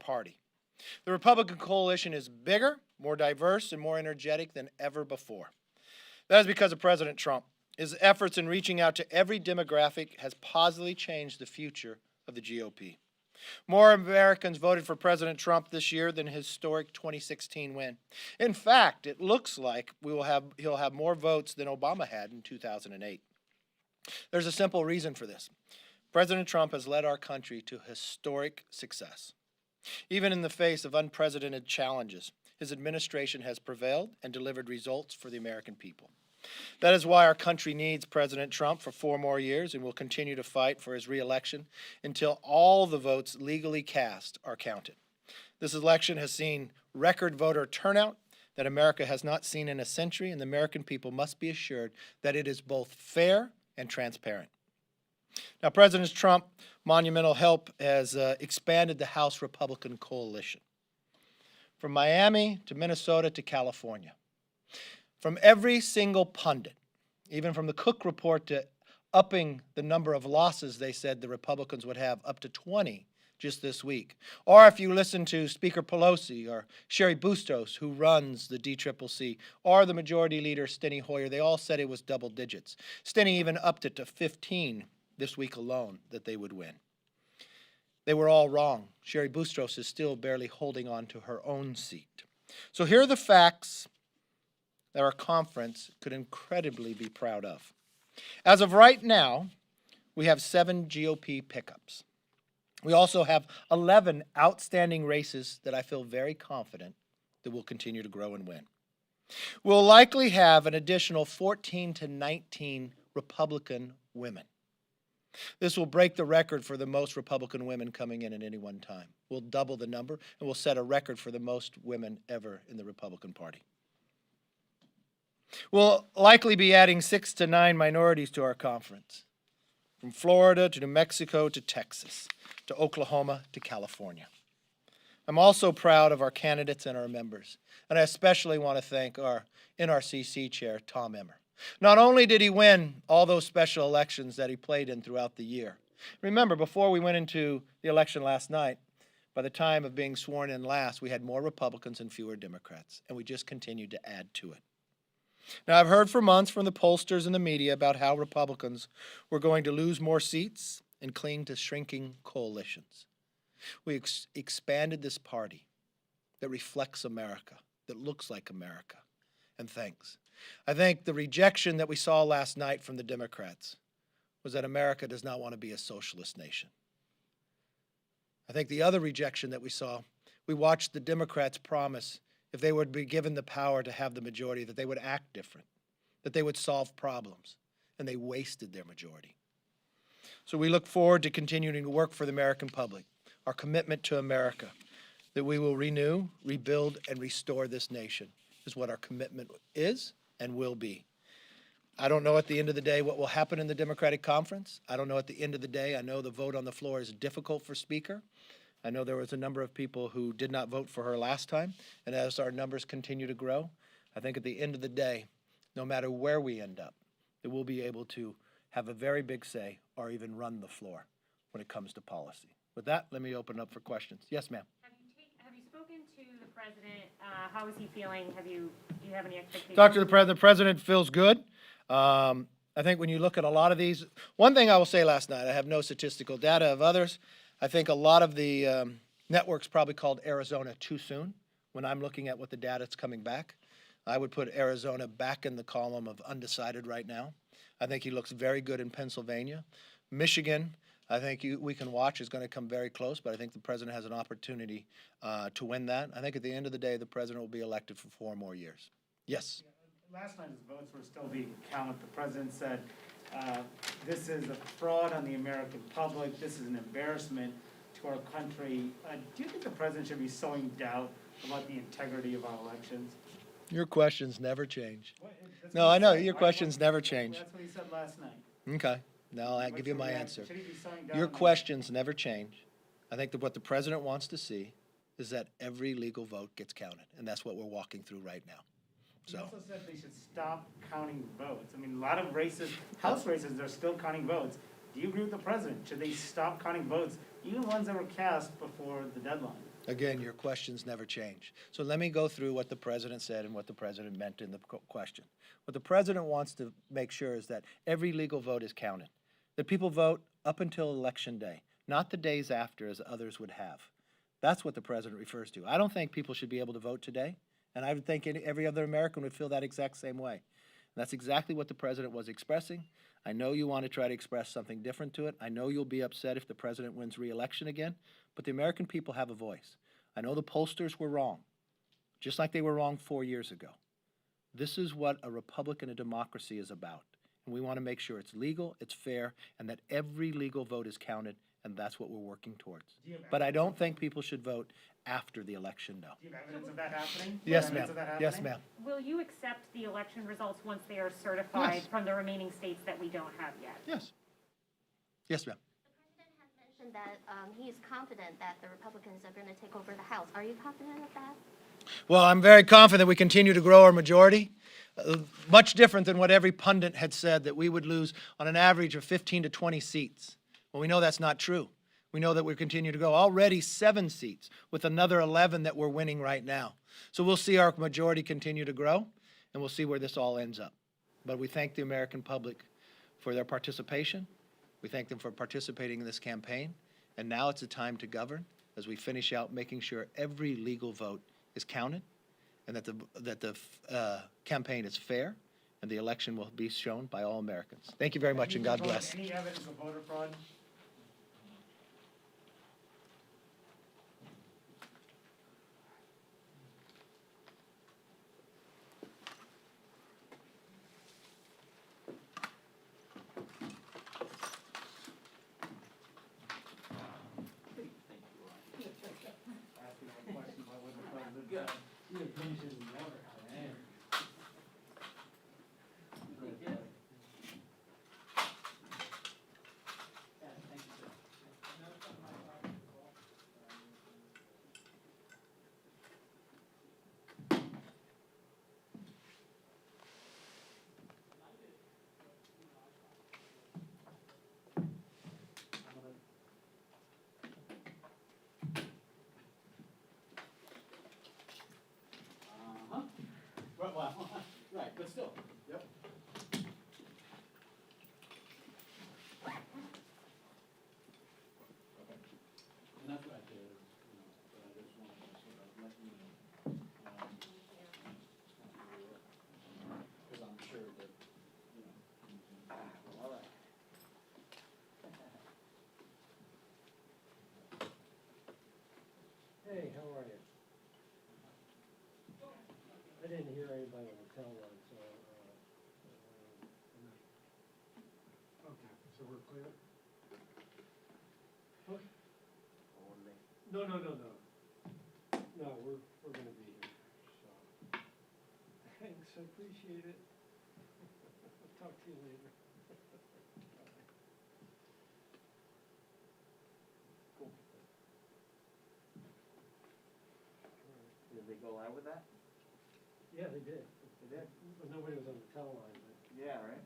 party. The Republican coalition is bigger, more diverse, and more energetic than ever before. That is because of President Trump. His efforts in reaching out to every demographic has positively changed the future of the GOP. More Americans voted for President Trump this year than his historic 2016 win. In fact, it looks like he'll have more votes than Obama had in 2008. There's a simple reason for this. President Trump has led our country to historic success. Even in the face of unprecedented challenges, his administration has prevailed and delivered results for the American people. That is why our country needs President Trump for 4 more years and will continue to fight for his re-election until all the votes legally cast are counted. This election has seen record voter turnout that America has not seen in a century, and the American people must be assured that it is both fair and transparent. Now, President Trump's monumental help has expanded the House Republican coalition. From Miami to Minnesota to California. From every single pundit, even from the Cook Report to upping the number of losses they said the Republicans would have up to 20 just this week. Or if you listen to Speaker Pelosi or Sherry Bustos, who runs the DCCC, or the Majority Leader Steny Hoyer, they all said it was double digits. Steny even upped it to 15 this week alone that they would win. They were all wrong. Sherry Bustos is still barely holding on to her own seat. So here are the facts that our conference could incredibly be proud of. As of right now, we have 7 GOP pickups. We also have 11 outstanding races that I feel very confident that will continue to grow and win. We'll likely have an additional 14 to 19 Republican women. This will break the record for the most Republican women coming in at any one time. We'll double the number, and we'll set a record for the most women ever in the Republican Party. We'll likely be adding 6 to 9 minorities to our conference, from Florida to New Mexico to Texas, to Oklahoma to California. I'm also proud of our candidates and our members, and I especially want to thank our NRCC chair, Tom Emmer. Not only did he win all those special elections that he played in throughout the year. Remember, before we went into the election last night, by the time of being sworn in last, we had more Republicans and fewer Democrats, and we just continued to add to it. Now, I've heard for months from the pollsters and the media about how Republicans were going to lose more seats and cling to shrinking coalitions. We expanded this party that reflects America, that looks like America, and thanks. I think the rejection that we saw last night from the Democrats was that America does not want to be a socialist nation. I think the other rejection that we saw, we watched the Democrats promise if they would be given the power to have the majority, that they would act different, that they would solve problems, and they wasted their majority. So we look forward to continuing to work for the American public, our commitment to America, that we will renew, rebuild, and restore this nation is what our commitment is and will be. I don't know at the end of the day what will happen in the Democratic Conference. I don't know at the end of the day. I know the vote on the floor is difficult for Speaker. I know there was a number of people who did not vote for her last time, and as our numbers continue to grow, I think at the end of the day, no matter where we end up, that we'll be able to have a very big say or even run the floor when it comes to policy. With that, let me open up for questions. Yes, ma'am. Have you spoken to the president? How is he feeling? Do you have any expectations? Talk to the president. The president feels good. I think when you look at a lot of these, one thing I will say last night, I have no statistical data of others. I think a lot of the networks probably called Arizona too soon when I'm looking at what the data is coming back. I would put Arizona back in the column of undecided right now. I think he looks very good in Pennsylvania. Michigan, I think we can watch, is going to come very close, but I think the president has an opportunity to win that. I think at the end of the day, the president will be elected for 4 more years. Yes? Yeah, last night's votes were still being counted. The president said, this is a fraud on the American public. This is an embarrassment to our country. Do you think the president should be sowing doubt about the integrity of our elections? Your questions never change. No, I know. Your questions never change. That's what he said last night. Okay. Now I'll give you my answer. Should he be sowing doubt? Your questions never change. I think that what the president wants to see is that every legal vote gets counted, and that's what we're walking through right now. He also said they should stop counting votes. I mean, a lot of races, House races, they're still counting votes. Do you agree with the president? Should they stop counting votes, even ones that were cast before the deadline? Again, your questions never change. So let me go through what the president said and what the president meant in the question. What the president wants to make sure is that every legal vote is counted, that people vote up until Election Day, not the days after as others would have. That's what the president refers to. I don't think people should be able to vote today, and I would think every other American would feel that exact same way. And that's exactly what the president was expressing. I know you want to try to express something different to it. I know you'll be upset if the president wins re-election again, but the American people have a voice. I know the pollsters were wrong, just like they were wrong 4 years ago. This is what a republic and a democracy is about. And we want to make sure it's legal, it's fair, and that every legal vote is counted, and that's what we're working towards. But I don't think people should vote after the election, no. Do you have evidence of that happening? Yes, Evidence ma'am. of that Yes, happening? ma'am. Will you accept the election results once they are certified Yes. from the remaining states that we don't have yet? Yes. Yes, ma'am. The president has mentioned that he is confident that the Republicans are going to take over the House. Are you confident of that? Well, I'm very confident we continue to grow our majority. Much different than what every pundit had said, that we would lose on an average of 15 to 20 seats. Well, we know that's not true. We know that we continue to grow. Already 7 seats, with another 11 that we're winning right now. So we'll see our majority continue to grow, and we'll see where this all ends up. But we thank the American public for their participation. We thank them for participating in this campaign. And now it's a time to govern as we finish out making sure every legal vote is counted, and that the campaign is fair, and the election will be shown by all Americans. Thank you very much, and God bless. Any evidence of voter fraud? Asking one question, why wouldn't the president say? Well, right, but still, yep. Okay. And that's what I did, but I just wanted to sort of let you know. Because I'm sure that, all right. Hey, how are you? I didn't hear anybody on the teleline, so, okay, so we're clear? Okay. No, no, no, no. No, we're gonna be here, so. Thanks, I appreciate it. I'll talk to you later. Cool. Did they go live with that? Yeah, they did. They did? But nobody was on the teleline, but Yeah, right?